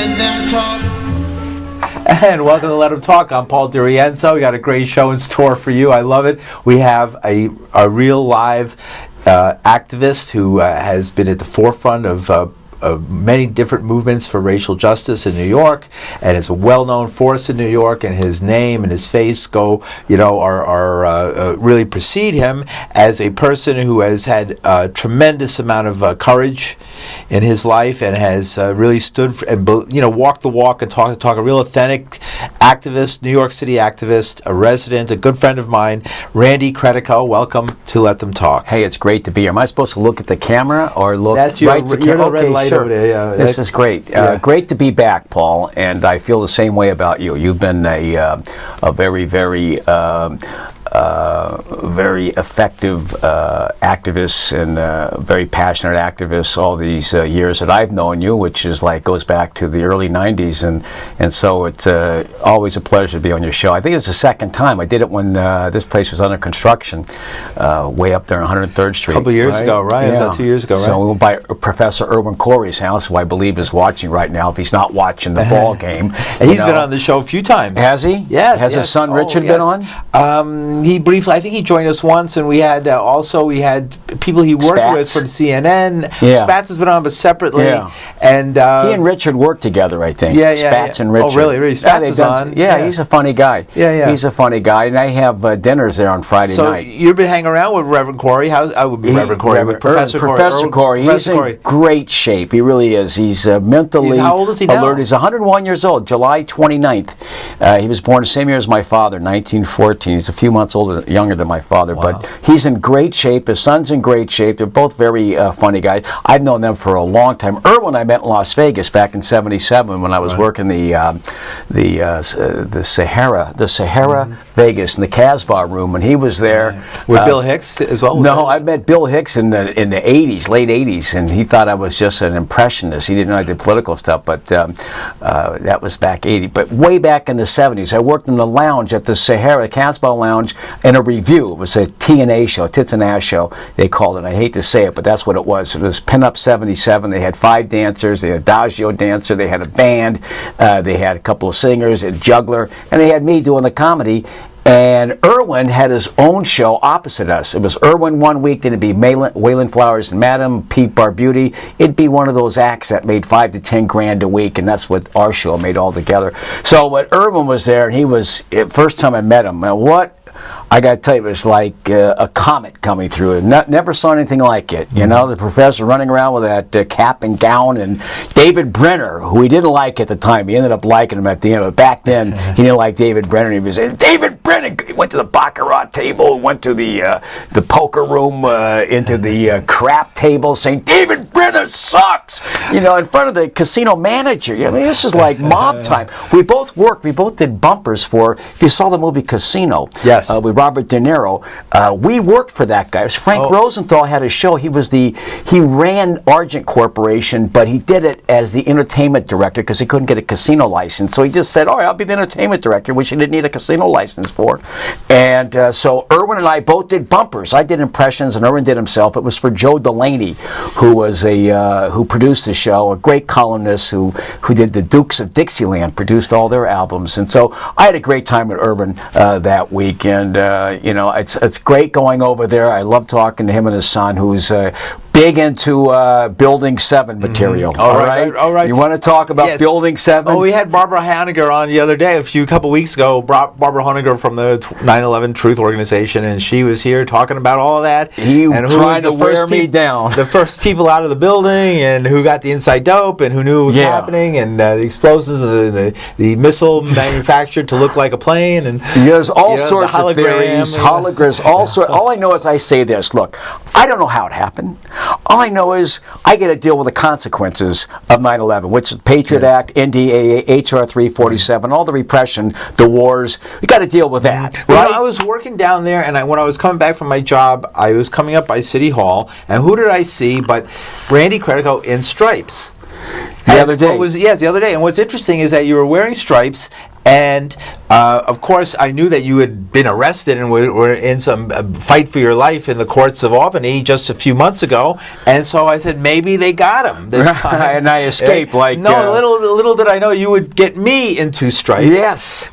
Let them talk. And welcome to Let 'Em Talk. I'm Paul DiRienzo. We got a great show in store for you. I love it. We have a real live activist who has been at the forefront of many different movements for racial justice in New York, and is a well-known force in New York, and his name and his face are really precede him as a person who has had a tremendous amount of courage in his life, and has really stood for, and walked the walk and talk a real authentic activist, New York City activist, a resident, a good friend of mine, Randy Credico. Welcome to Let Them Talk. Hey, it's great to be here. Am I supposed to look at the camera or look That's your, right to you're camera? the red Okay, light sure. over there. Yeah, this is great. Yeah. Great to be back, Paul, and I feel the same way about you. You've been a very, very very effective activist and very passionate activist all these years that I've known you, which is goes back to the early 90s, and so it's always a pleasure to be on your show. I think it's the second time. I did it when this place was under construction, way up there on 103rd Street. A couple years ago, right? Yeah. About 2 years ago, right? So we went by Professor Irwin Corey's house, who I believe is watching right now, if he's not watching the ball game. And he's been on the show a few times. Has he? Yes. Has his son Richard been on? He briefly, I think he joined us once, and we had people he worked Spatz. with from CNN. Yeah. Spatz has been on, but separately. Yeah. And He and Richard worked together, I think. Yeah. Spatz and Richard. Oh, really? Spatz is on. Yeah, he's a funny guy. Yeah. He's a funny guy, and I have dinners there on Friday So night. you've been hanging around with Reverend Corey. Professor Corey. He's in great shape. He really is. He's mentally How old is he now? alert. He's 101 years old, July 29th. He was born the same year as my father, 1914. He's a few months younger than my father, but he's in great shape. His son's in great shape. They're both very funny guys. I've known them for a long time. Irwin I met in Las Vegas back in '77 when I was working the Sahara Vegas in the Casbah room, and he was there with Bill Hicks as well. No, I met Bill Hicks in the '80s, late '80s, and he thought I was just an impressionist. He didn't know I did political stuff, but that was back '80. But way back in the '70s, I worked in the lounge at the Sahara Casbah Lounge in a review. It was a T&A show, Tits and Ass show, they called it. I hate to say it, but that's what it was. It was Pinup 77. They had 5 dancers. They had a Adagio dancer. They had a band. They had a couple of singers, a juggler, and they had me doing the comedy. And Irwin had his own show opposite us. It was Irwin one week, then it'd be Waylon Flowers and Madam, Pete Barbuti. It'd be one of those acts that made $5 to $10 grand a week, and that's what our show made all together. So when Irwin was there, and he was, first time I met him, I got to tell you, it was like a comet coming through. Never saw anything like it. You know, the professor running around with that cap and gown, and David Brenner, who he didn't like at the time. He ended up liking him at the end. But back then, he didn't like David Brenner. He was saying, David Brenner! He went to the baccarat table, went to the poker room, into the crap table, saying, David Brenner sucks! You know, in front of the casino manager. I mean, this is like mob time. We both worked. We both did bumpers for, if you saw the movie Casino. Yes. With Robert De Niro. We worked for that guy. It was Frank Rosenthal had a show. He ran Argent Corporation, but he did it as the entertainment director because he couldn't get a casino license. So he just said, all right, I'll be the entertainment director, which he didn't need a casino license for. And so Irwin and I both did bumpers. I did impressions, and Irwin did himself. It was for Joe Delaney, who was who produced the show, a great columnist who did the Dukes of Dixieland, produced all their albums. And so I had a great time with Irwin that week. And it's great going over there. I love talking to him and his son, who's big into Building 7 material. Mm-hmm. All right. You want to talk about Building 7? Oh, we had Barbara Honegger on the other day, a couple weeks ago. Barbara Honegger from the 9/11 Truth Organization, and she was here talking about all of that. And who tried to wear me down. The first people out of the building, and who got the inside dope, and who knew it was happening, and the explosives, the missile manufactured to look like a plane, and there's all sorts of theories, holograms, all sorts. All I know is I say this: look, I don't know how it happened. All I know is I get to deal with the consequences of 9/11, which is Patriot Act, NDAA, HR 347, all the repression, the wars. We got to deal with that. Right? Well, I was working down there, and when I was coming back from my job, I was coming up by City Hall, and who did I see but Randy Credico in stripes? The other day. The other day. And what's interesting is that you were wearing stripes, And of course, I knew that you had been arrested and were in some fight for your life in the courts of Albany just a few months ago. And so I said, maybe they got him this time. And I escaped. Little did I know you would get me in two stripes. Yes.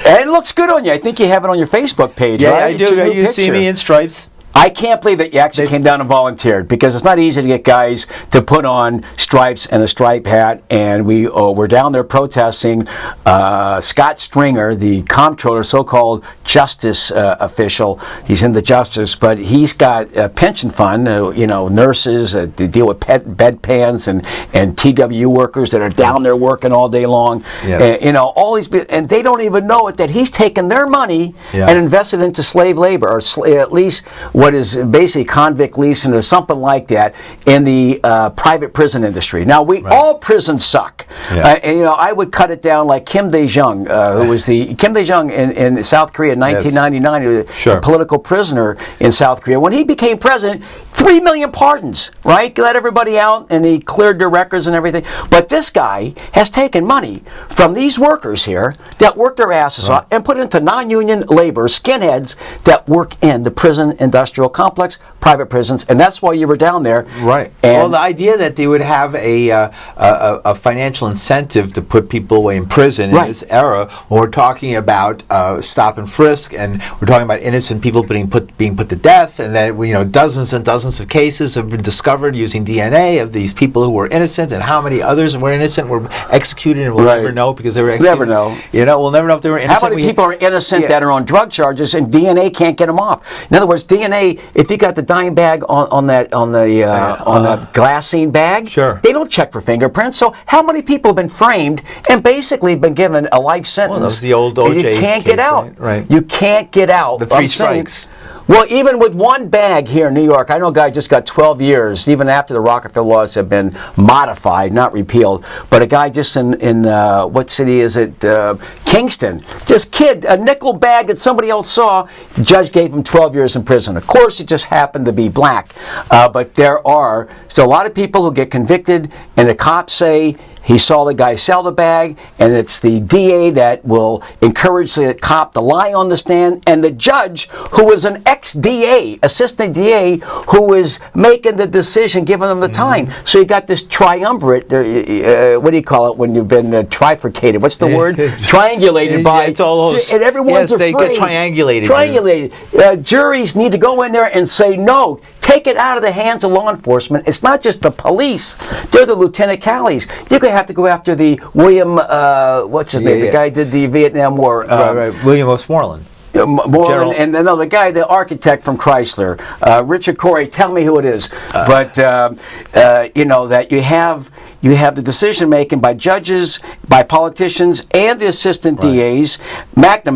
And it looks good on you. I think you have it on your Facebook page, Yeah, right? I do. You see me in stripes. I can't believe that you actually came down and volunteered, because it's not easy to get guys to put on stripes and a stripe hat. And we're down there protesting. Scott Stringer, the comptroller, so-called justice official, he's in the justice, but he's got a pension fund. Nurses to deal with bedpans and TW workers that are down there working all day long. Yes. All these, and they don't even know it, that he's taken their money and invested into slave labor, or at least what is basically convict leasing or something like that in the private prison industry. Now, all prisons suck. Yeah. I would cut it down like Kim Dae-jung, who was Kim Dae-jung in South Korea in 1999, who was a political prisoner in South Korea. When he became president, 3 million pardons, right? Let everybody out, and he cleared their records and everything. But this guy has taken money from these workers here that work their asses off and put it into non-union labor, skinheads that work in the prison industrial complex, private prisons, and that's why you were down there. Right. And the idea that they would have a financial incentive to put people away in prison in this era, when we're talking about stop and frisk, and we're talking about innocent people being put to death, and that dozens and dozens of cases have been discovered using DNA of these people who were innocent, and how many others were innocent were executed, and we'll never know because they were executed. Never know. We'll never know if they were innocent. How many people are innocent that are on drug charges and DNA can't get them off? In other words, DNA, if you got the dime bag on that glassine bag, they don't check for fingerprints. So how many people have been framed and basically been given a life sentence? Well, that's the old OJ You can't case, get out. Right. You can't get out. The three strikes. Well, even with one bag here in New York, I know a guy just got 12 years, even after the Rockefeller laws have been modified, not repealed. But a guy just in what city is it? Kingston. Just a nickel bag that somebody else saw. The judge gave him 12 years in prison. Of course, it just happened to be black. But there are still a lot of people who get convicted, and the cops say he saw the guy sell the bag, and it's the DA that will encourage the cop to lie on the stand, and the judge, who is an ex-DA, assistant DA, who is making the decision, giving them the time. So you got this triumvirate, what do you call it when you've been trifurcated? What's the word? Triangulated by, it's all those, and everyone's they afraid. get triangulated. Juries need to go in there and say, no, take it out of the hands of law enforcement. It's not just the police. They're the Lieutenant Callies. You're going to have to go after the William, what's his name? The guy who did the Vietnam War. William Westmoreland. Moreland, and the guy, the architect from Chrysler, Richard Corey. Tell me who it is. But that you have the decision making by judges, by politicians, and the assistant DAs. Robert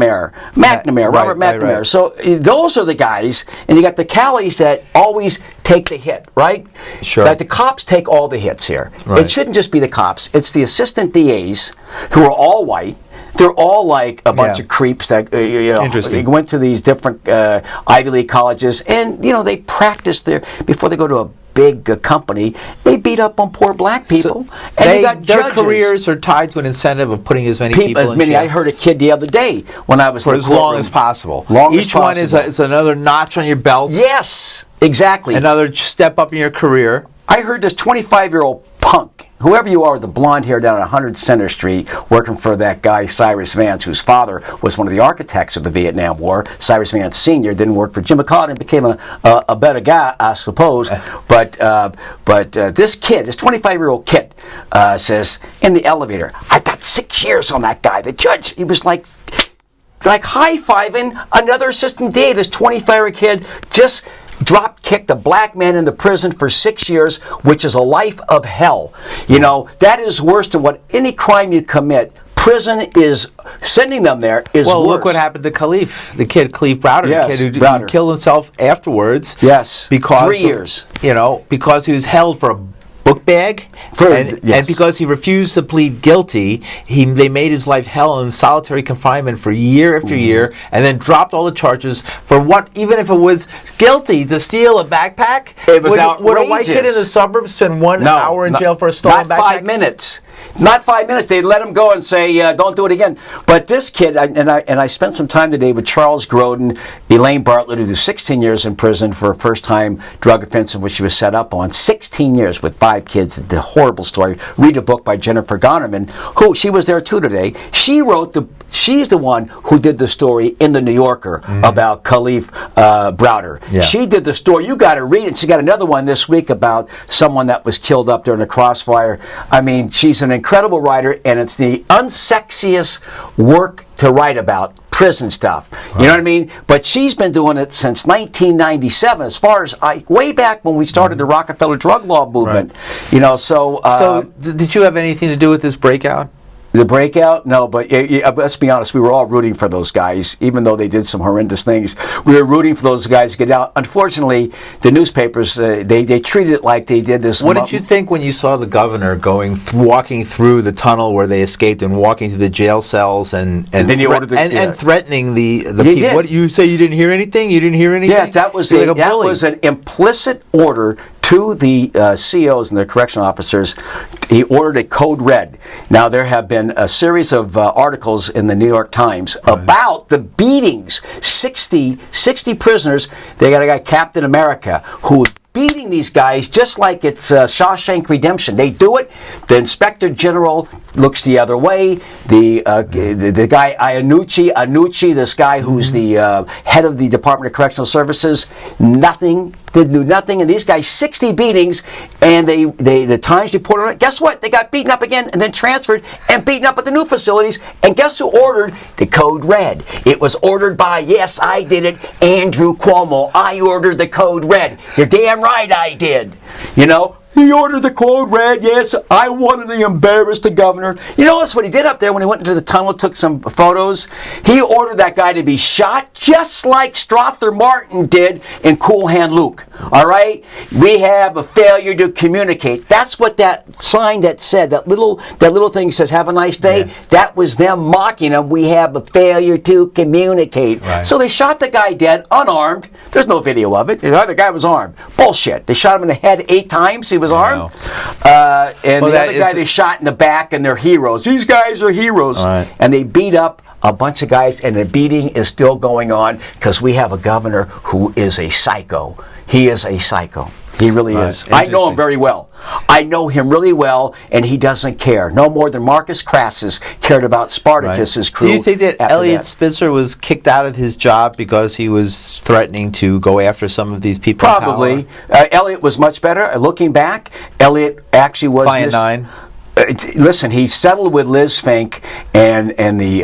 McNamara. So those are the guys, and you got the Callies that always take the hit, right? Sure. That the cops take all the hits here. Right. It shouldn't just be the cops. It's the assistant DAs who are all white. They're all like a bunch of creeps that they went to these different Ivy League colleges, and they practice there before they go to a big company. They beat up on poor black people, and their careers are tied to an incentive of putting as many people in jail. I heard a kid the other day when I was for as long as possible. Each one is another notch on your belt. Yes, exactly. Another step up in your career. I heard this 25-year-old punk, whoever you are with the blonde hair down at 100 Center Street, working for that guy Cyrus Vance, whose father was one of the architects of the Vietnam War. Cyrus Vance Sr. didn't work for Jim McCarthy and became a better guy, I suppose. But this kid, this 25-year-old kid, says in the elevator, I got 6 years on that guy. The judge, he was like high-fiving another assistant DA. This 25-year-old kid just drop-kicked a black man in the prison for 6 years, which is a life of hell. That is worse than what any crime you commit. Prison is sending them there is worse. Look what happened to Khalif, the kid Khalif Browder, the kid who killed himself afterwards. Yes, because 3 years. Because he was held for a book bag, and because he refused to plead guilty, they made his life hell in solitary confinement for year after year, and then dropped all the charges for what, even if it was guilty to steal a backpack. It was outrageous. Would a white kid in the suburbs spend 1 hour in jail for a stolen backpack? Not 5 minutes. Not 5 minutes. They'd let him go and say, don't do it again. But this kid, I spent some time today with Charles Grodin, Elaine Bartlett, who did 16 years in prison for a first-time drug offense in which she was set up on. 16 years with 5 kids. The horrible story. Read a book by Jennifer Gonerman, who, she was there too today. She's the one who did the story in the New Yorker about Khalif Browder. Yeah. She did the story. You got to read it. She got another one this week about someone that was killed up there in the crossfire. I mean, she's an incredible writer, and it's the unsexiest work to write about, prison stuff. You know what I mean? But she's been doing it since 1997, as far as way back when we started the Rockefeller drug law movement. Right. You know, so did you have anything to do with this breakout? the breakout? No, but let's be honest, we were all rooting for those guys, even though they did some horrendous things. We were rooting for those guys to get out. Unfortunately, the newspapers, they treated it like they did this. What did you think when you saw the governor walking through the tunnel where they escaped and walking through the jail cells and then you ordered and threatening the people? What, you say you didn't hear anything? You didn't hear anything? Yes, that was an implicit order to the COs and the correctional officers. He ordered a code red. Now, there have been a series of articles in the New York Times about the beatings. 60 prisoners. They got a guy, Captain America, who beating these guys just like it's Shawshank Redemption. They do it. The Inspector General looks the other way. The guy Iannucci, this guy who's the head of the Department of Correctional Services, did nothing. And these guys, 60 beatings, and the Times reported on it. Guess what? They got beaten up again and then transferred and beaten up at the new facilities. And guess who ordered the code red? It was ordered by, yes, I did it, Andrew Cuomo. I ordered the code red. You're damn right I did. You know? He ordered the code red. Yes, I wanted to embarrass the governor. You know, that's what he did up there when he went into the tunnel, took some photos. He ordered that guy to be shot just like Strother Martin did in Cool Hand Luke. All right? We have a failure to communicate. That's what that sign that said, that little thing says, have a nice day. Yeah. That was them mocking him. We have a failure to communicate. Right. So they shot the guy dead, unarmed. There's no video of it. The guy was armed. Bullshit. They shot him in the head 8 times. He was armed. And the other guy they shot in the back, and they're heroes. These guys are heroes. Right. And they beat up a bunch of guys, and the beating is still going on because we have a governor who is a psycho. He is a psycho. He really is. I know him very well. I know him really well, and he doesn't care. No more than Marcus Crassus cared about Spartacus's crew. Do you think that Elliot Spitzer was kicked out of his job because he was threatening to go after some of these people? Probably. Elliot was much better. Looking back, Elliot actually was... Client 9. Listen, he settled with Liz Fink and Liz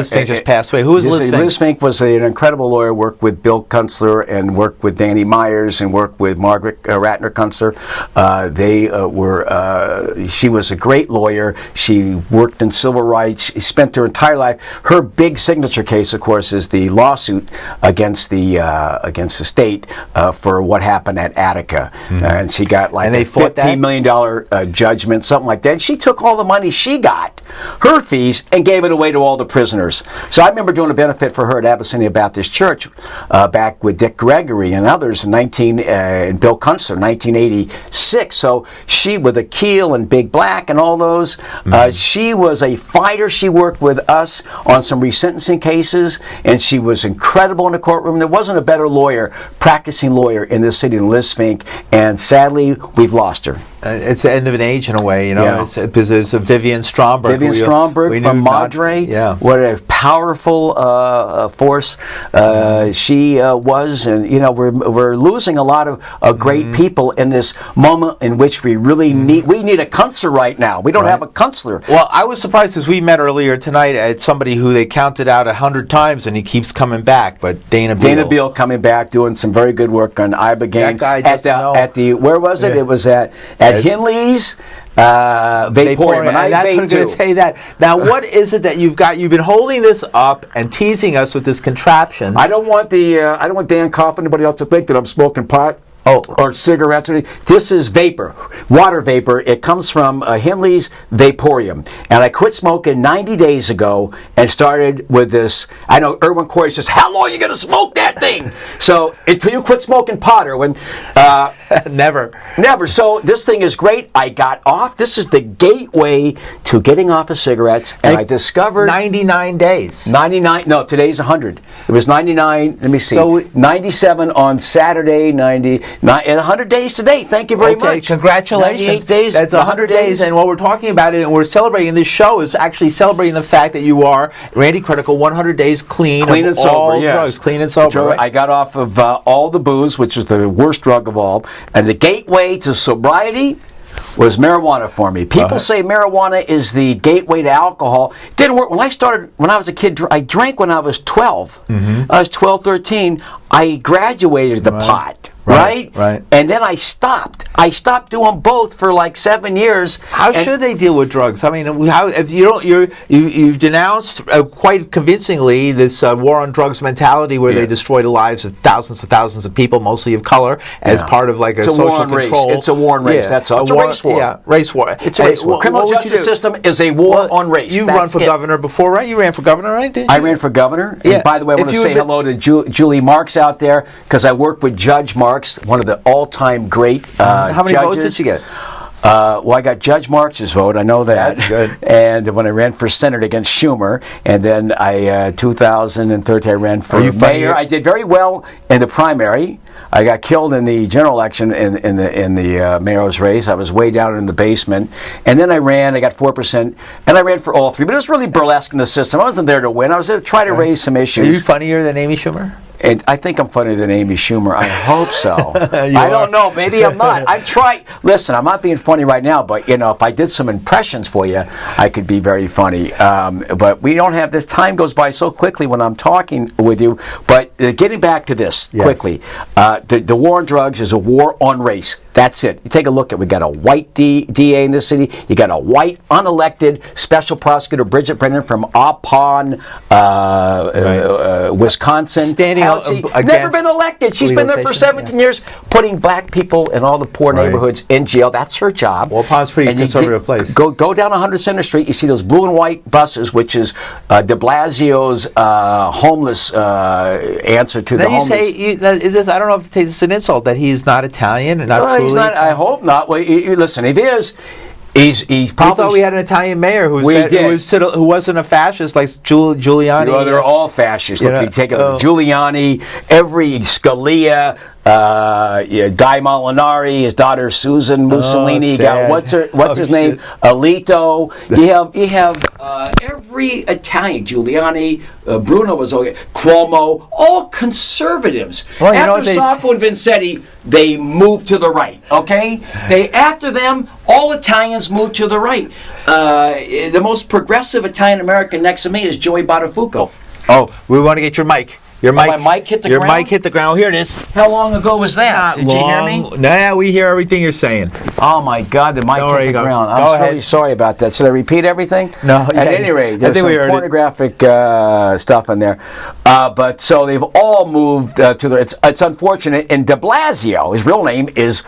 Fink just passed away. Who was Liz Fink? Liz Fink was an incredible lawyer. Worked with Bill Kunstler and worked with Danny Myers and worked with Margaret Ratner Kunstler. She was a great lawyer. She worked in civil rights. She spent her entire life. Her big signature case, of course, is the lawsuit against the state for what happened at Attica, and she got like a $15 million judgment, something like that. And she took all the money she got, her fees, and gave it away to all the prisoners. So I remember doing a benefit for her at Abyssinia Baptist Church back with Dick Gregory and others and Bill Kunstler, 1986. So she, with Akil and Big Black and all those, she was a fighter. She worked with us on some resentencing cases, and she was incredible in the courtroom. There wasn't a better practicing lawyer in this city than Liz Fink, and sadly, we've lost her. It's the end of an age in a way, you know. Yeah. Because there's Vivian Stromberg. From Madre. Yeah. What a powerful force she was, and you know we're losing a lot of great people in this moment in which we really need a counselor right now. We don't have a counselor. Well, I was surprised because we met earlier tonight at somebody who they counted out 100 times and he keeps coming back. But Dana Beal coming back, doing some very good work on Ibogaine. That guy at the where was it? Yeah. It was at Hinley's Vaporium. And that's what I'm going to say that. Now, what is it that you've got? You've been holding this up and teasing us with this contraption. I don't want Dan Coughlin, anybody else to think that I'm smoking pot. or cigarettes. This is vapor, water vapor. It comes from Henley's Vaporium. And I quit smoking 90 days ago and started with this. I know Erwin Corey says, how long are you going to smoke that thing? So until you quit smoking pot, Erwin. Never. So this thing is great. I got off. This is the gateway to getting off of cigarettes. And I discovered 99 days. 99. No, today's 100. It was 99. Let me see. So 97 on Saturday. 100 days today. Thank you very much. Congratulations. 98 days. That's 100 days. And what we're talking about, and we're celebrating this show, is actually celebrating the fact that you are Randy Critical, 100 days clean of and sober, all yes. drugs. Clean and sober, right? I got off of all the booze, which is the worst drug of all. And the gateway to sobriety was marijuana for me. People say marijuana is the gateway to alcohol. It didn't work. When I was a kid, I drank when I was 12. I was 12, 13. I graduated the pot. Right? And then I stopped. I stopped doing both for like 7 years. How should they deal with drugs? I mean, how if you don't, you've denounced quite convincingly this war on drugs mentality, where they destroy the lives of thousands and thousands of people, mostly of color, as part of like a social control. It's a war on race. That's all. It's a race war. Yeah, race war. It's a race war. Criminal justice system is a war on race. You've run for governor before, right? You ran for governor, right? Didn't you? I ran for governor. Yeah. And by the way, I want to say hello to Julie Marks out there, because I worked with Judge Marks, one of the all-time great How many judges. votes did you get? Well, I got Judge Marks' vote. I know that. That's good. And when I ran for Senate against Schumer, and then 2013 I ran for mayor. I did very well in the primary. I got killed in the general election in the mayor's race. I was way down in the basement. And then I ran. I got 4%. And I ran for all three. But it was really burlesque in the system. I wasn't there to win. I was there to try to raise some issues. Are you funnier than Amy Schumer? And I think I'm funnier than Amy Schumer. I hope so. I don't know. Maybe I'm not. I'm trying. Listen, I'm not being funny right now, but if I did some impressions for you, I could be very funny. But we don't have this. Time goes by so quickly when I'm talking with you. But getting back to this quickly, the war on drugs is a war on race. That's it. You take a look at. We got a white DA in this city. You got a white unelected special prosecutor, Bridget Brennan from Waupun, Wisconsin. Standing never been elected. She's been there for 17 years, putting black people in all the poor neighborhoods in jail. That's her job. Waupun's a pretty conservative place. Go down 100 Center Street. You see those blue and white buses, which is De Blasio's homeless answer to the homeless. Then you say, is this? I don't know if it's an insult that he's not Italian and not truly. He's not. I hope not. Well, listen, if he is. He probably. We thought we had an Italian mayor who wasn't a fascist like Giuliani. Well, they're all fascists. Look, you take Giuliani, every Scalia, Guy Molinari, his daughter Susan Mussolini. What's his name? Alito. You have every Italian. Giuliani, Bruno was okay. Cuomo, all conservatives. Well, after Sacco and Vanzetti, they moved to the right. Okay, after them, all Italians moved to the right. The most progressive Italian American next to me is Joey Buttafuoco. Oh, we want to get your mic. My mic hit the ground? Your mic hit the ground. Here it is. How long ago was that? Did you hear me? Nah, we hear everything you're saying. Oh, my God, the mic hit the ground. I'm really sorry about that. Should I repeat everything? No. At any rate, there's some pornographic stuff in there. But so they've all moved to the... It's unfortunate. And de Blasio, his real name is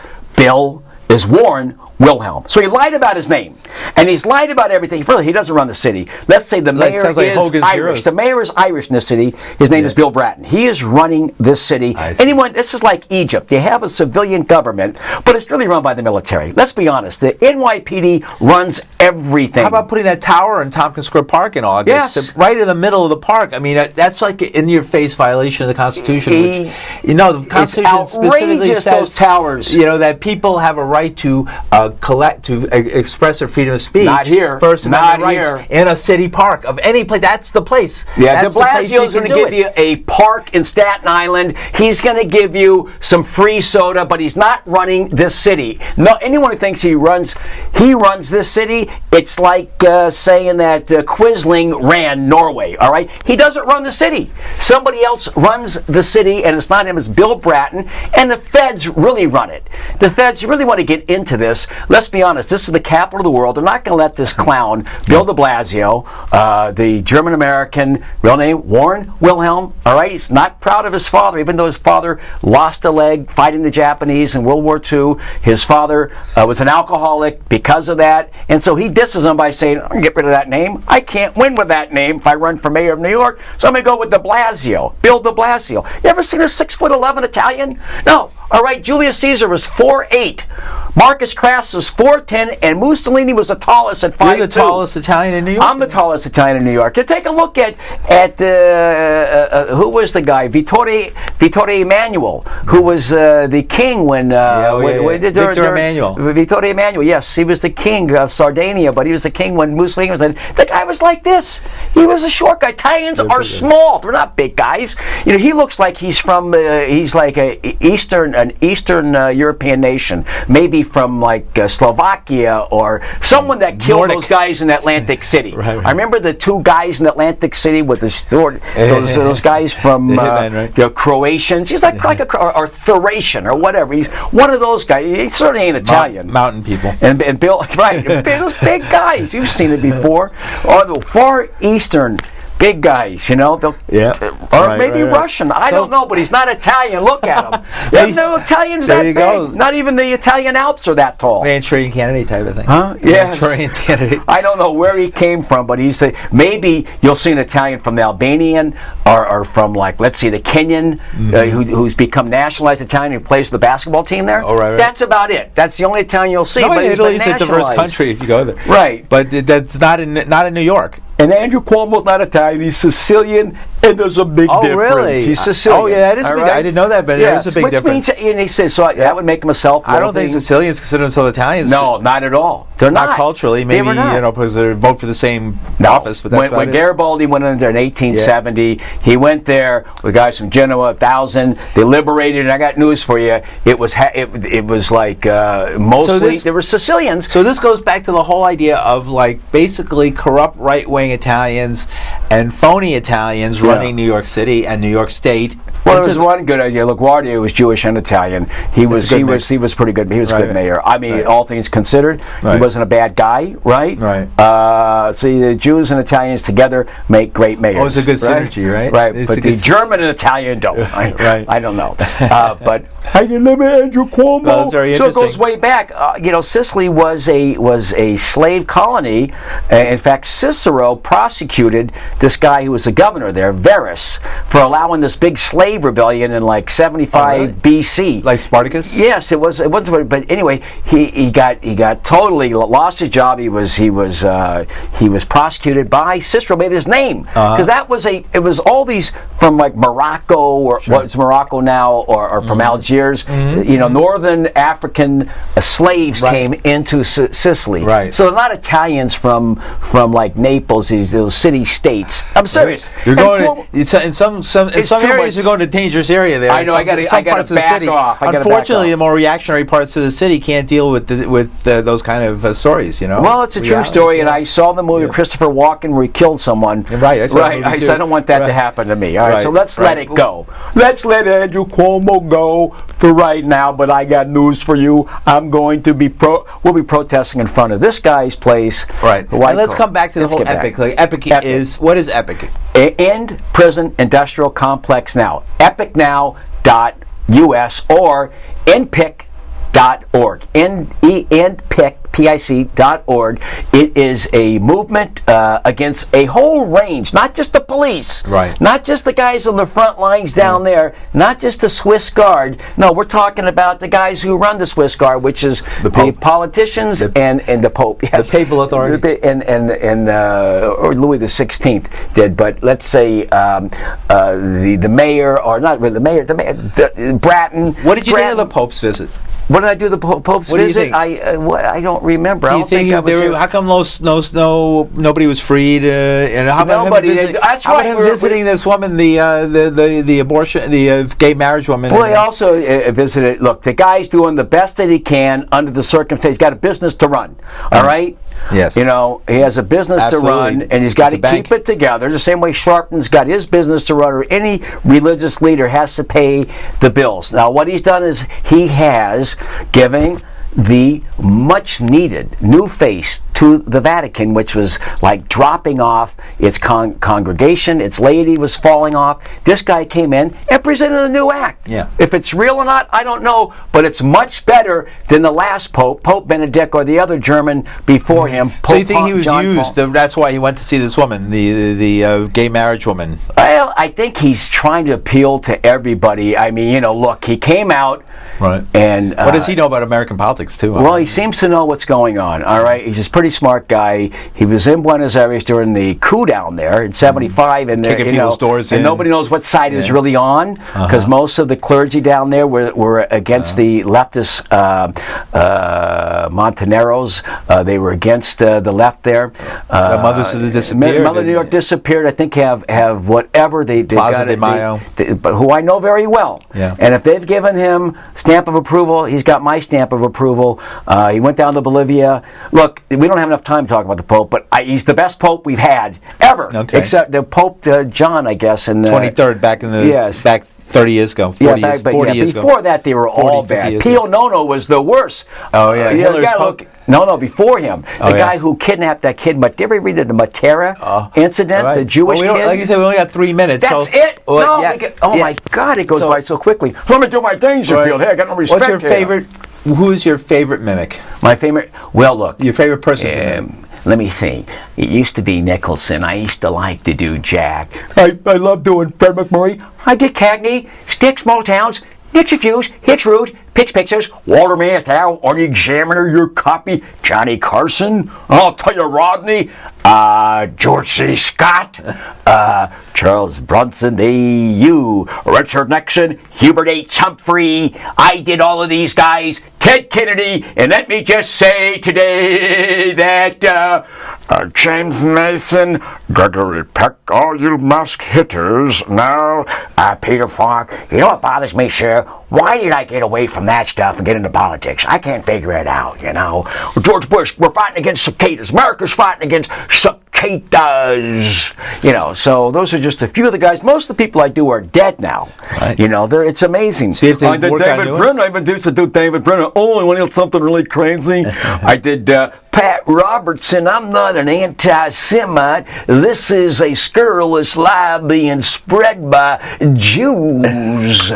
Warren Wilhelm. So he lied about his name. And he's lied about everything. Really, he doesn't run the city. Let's say the mayor is Irish. The mayor is Irish in this city. His name is Bill Bratton. He is running this city. This is like Egypt. They have a civilian government, but it's really run by the military. Let's be honest. The NYPD runs everything. How about putting that tower in Tompkins Square Park in August? Yes. Right in the middle of the park. I mean, that's like an in-your-face violation of the Constitution. Which, the Constitution specifically says those towers. That people have a right to express their freedom of speech. Not here. First Amendment rights in a city park of any place. That's the place. Yeah, de Blasio's going to give you a park in Staten Island. He's going to give you some free soda, but he's not running this city. No, anyone who thinks he runs this city, it's like saying that Quisling ran Norway. All right, he doesn't run the city. Somebody else runs the city, and it's not him. It's Bill Bratton, and the feds really run it. The feds really want to really get into this, let's be honest, this is the capital of the world. They're not going to let this clown, Bill de Blasio, the German-American, real name, Warren Wilhelm, all right? He's not proud of his father, even though his father lost a leg fighting the Japanese in World War II. His father was an alcoholic because of that, and so he disses him by saying, I'm going to get rid of that name. I can't win with that name if I run for mayor of New York, so I'm going to go with de Blasio, Bill de Blasio. You ever seen a 6'11" Italian? No. All right, Julius Caesar was 4'8". Marcus Crassus was 4'10", and Mussolini was the tallest at 5'2". You're the tallest Italian in New York? I'm the tallest Italian in New York. You take a look at who was the guy? Vittore Emanuel, who was the king when... Victor Emmanuel. Vittore Emanuel, yes. He was the king of Sardinia, but he was the king when Mussolini was in. The guy was like this. He was a short guy. Italians are small. They're not big guys. You know, he looks like he's from... he's like an Eastern European nation. Maybe from like Slovakia or someone that killed Nordic. Those guys in Atlantic City. Right. I remember the two guys in Atlantic City with the sword. Those guys from the Croatians. He's like or Thracian or whatever. He's one of those guys. He certainly ain't Italian. Mountain people. And Bill, right? Those big guys. You've seen it before. Or the Far Eastern. Big guys, you know, or maybe Russian. I don't know, but he's not Italian. Look at him. There's no Italians that big. Go. Not even the Italian Alps are that tall. Manchurian Candidate type of thing. Huh? Yes. Manchurian Candidate. I don't know where he came from, but he's maybe you'll see an Italian from the Albanian or from, like, let's see, the Kenyan who's become nationalized Italian who plays for the basketball team there. Oh, right. That's about it. That's the only Italian you'll see. No, but Italy's a diverse country if you go there. Right. But that's not in New York. And Andrew Cuomo's not Italian; he's Sicilian, and there's a big difference. Oh, really? He's Sicilian. Oh, yeah, that is big. Right? I didn't know that, but there is a big difference. Which means, and he says, so that would make him a self-loathing. I don't think Sicilians consider themselves Italians. No, not at all. They're not culturally. Maybe because they vote for the same office. But that's when Garibaldi went in there in 1870, he went there with guys from Genoa, 1,000. They liberated, and I got news for you. It was like mostly there were Sicilians. So this goes back to the whole idea of like basically corrupt right-wing Italians and phony Italians running New York City and New York State. Well, there was one good idea. LaGuardia was Jewish and Italian. He was pretty good. He was a good mayor. I mean, all things considered, he wasn't a bad guy, right? Right. So the Jews and Italians together make great mayors. Oh, it's a good synergy, right? Right. But the German and Italian don't. Right. I don't know. But how you live, Andrew Cuomo? Well, that's very interesting. So it goes way back. Sicily was a slave colony. In fact, Cicero prosecuted this guy who was the governor there, Verus, for allowing this big slave rebellion in like 75 BC. Like Spartacus? Yes, it was. But anyway, he got totally lost his job. He was prosecuted by Cicero. Made his name because it was all these from like Morocco or what's Morocco now or from Algiers. Northern African slaves came into Sicily. Right. So they're not Italians from like Naples, those city states. I'm serious. You're going in some areas. You're going to a dangerous area there. I know. I got to back off. Unfortunately, the more reactionary parts of the city can't deal with those kind of stories. Well, it's a true story, and I saw the movie with Christopher Walken where he killed someone. Right. I said I don't want that to happen to me. All right. So let's let it go. Let's let Andrew Cuomo go for right now. But I got news for you. I'm going to be we'll be protesting in front of this guy's place. Right. And let's come back to the whole Epic. Like, Epic is what is Epic? End prison industrial complex now. EpicNow.us or npic.org. NPIC.org. It is a movement against a whole range, not just the police, right? Not just the guys on the front lines down there, not just the Swiss Guard. No, we're talking about the guys who run the Swiss Guard, which is the politicians and the Pope. Yes, the papal authority, and or Louis XVI did. But let's say the mayor, or not really the mayor, Bratton. What did you think of the Pope's visit? What did I do? The Pope's visit? I don't remember. Do you think how come nobody was freed? And how about him visiting this woman, the abortion, the gay marriage woman? Well, he also visited. Look, the guy's doing the best that he can under the circumstances. He's got a business to run. All right. Yes. He has a business to run, and he's got to keep it together. The same way Sharpton's got his business to run, or any religious leader has to pay the bills. Now, what he's done is he has giving the much needed new face to the Vatican, which was like dropping off. Its congregation, its laity was falling off. This guy came in and presented a new act. Yeah. If it's real or not, I don't know, but it's much better than the last Pope, Pope Benedict, or the other German before him. Pope So you think he was John used? Paul. That's why he went to see this woman, the gay marriage woman. Well, I think he's trying to appeal to everybody. I mean, look, he came out. Right. And what does he know about American politics, too? Well, he seems to know what's going on, all right? He's a pretty smart guy. He was in Buenos Aires during the coup down there in 75. And kicking people's doors and in. nobody knows what side he was really on, because most of the clergy down there were against the leftist Montoneros. They were against the left there. The Mothers of the Disappeared. Mother New York Disappeared, I think, have whatever they Plaza got de Mayo. but who I know very well. Yeah. And if they've given him stamp of approval, he's got my stamp of approval. He went down to Bolivia. Look, we don't have enough time to talk about the Pope, but he's the best Pope we've had ever. Okay. Except the Pope John, I guess. In 23rd, back 30 years ago, 40 years ago. Before that, they were all bad. Pio Nono was the worst. Oh, yeah. Hitler's Pope. No, before him. The guy who kidnapped that kid. Did you ever read the Matera incident? Right. The Jewish kid? Like you said, we only got 3 minutes. That's so, it? Well, my God, it goes by so quickly. Let me do my thing, Sheffield. Hey, I got no respect. What's your favorite? Who's your favorite mimic? My favorite? Well, look. Your favorite person to mimic? Let me think. It used to be Nicholson. I used to like to do Jack. I love doing Fred McMurray. I did Cagney, Stick, Small Towns, Nixie Fuse, Hitch Root, Pitch Pictures, Walter Matthau, on the Examiner, your copy, Johnny Carson. I'll tell you, Rodney, George C. Scott, Charles Bronson, Richard Nixon, Hubert H. Humphrey. I did all of these guys, Ted Kennedy, and let me just say today that James Mason, Gregory Peck, all you mask hitters, now Peter Falk. You know what bothers me, sir? Why did I get away from that stuff and get into politics? I can't figure it out, George Bush, we're fighting against cicadas. America's fighting against cicadas. So those are just a few of the guys. Most of the people I do are dead now. Right. It's amazing. So you have to work on David Brenner. I even used to do David Brenner. Oh, I want to do something really crazy. I did Pat Robertson. I'm not an anti-Semite. This is a scurrilous lie being spread by Jews.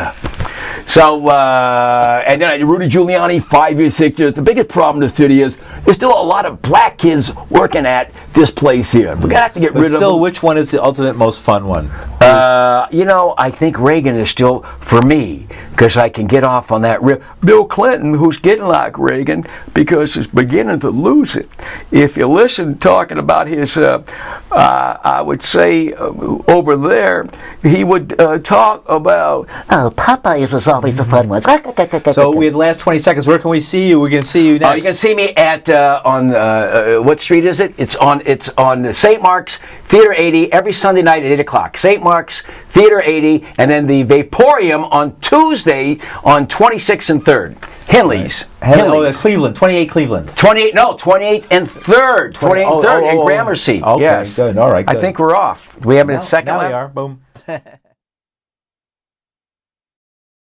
So, and then I did Rudy Giuliani, 5 years, 6 years. The biggest problem in the city is there's still a lot of black kids working at this place here. We're going to have to get rid of them. Which one is the ultimate most fun one? I think Reagan is still, for me, because I can get off on that rip. Bill Clinton, who's getting like Reagan, because he's beginning to lose it. If you listen talking about his, I would say, over there, he would talk about, Popeyes was always the fun one. So we have the last 20 seconds. Where can we see you? We can see you next. You can see me at, on, what street is it? It's on St. Mark's, Theater 80, every Sunday night at 8 o'clock. St. Mark's, Theater 80, and then the Vaporium on Tuesday on 26th and 3rd. Henley's. Henley's. Cleveland, 28 Cleveland. 28th and 3rd. 28th and 3rd in Gramercy. Okay, yes. Good. All right, good. I think we're off. Do we have a second Now left? we are. Boom.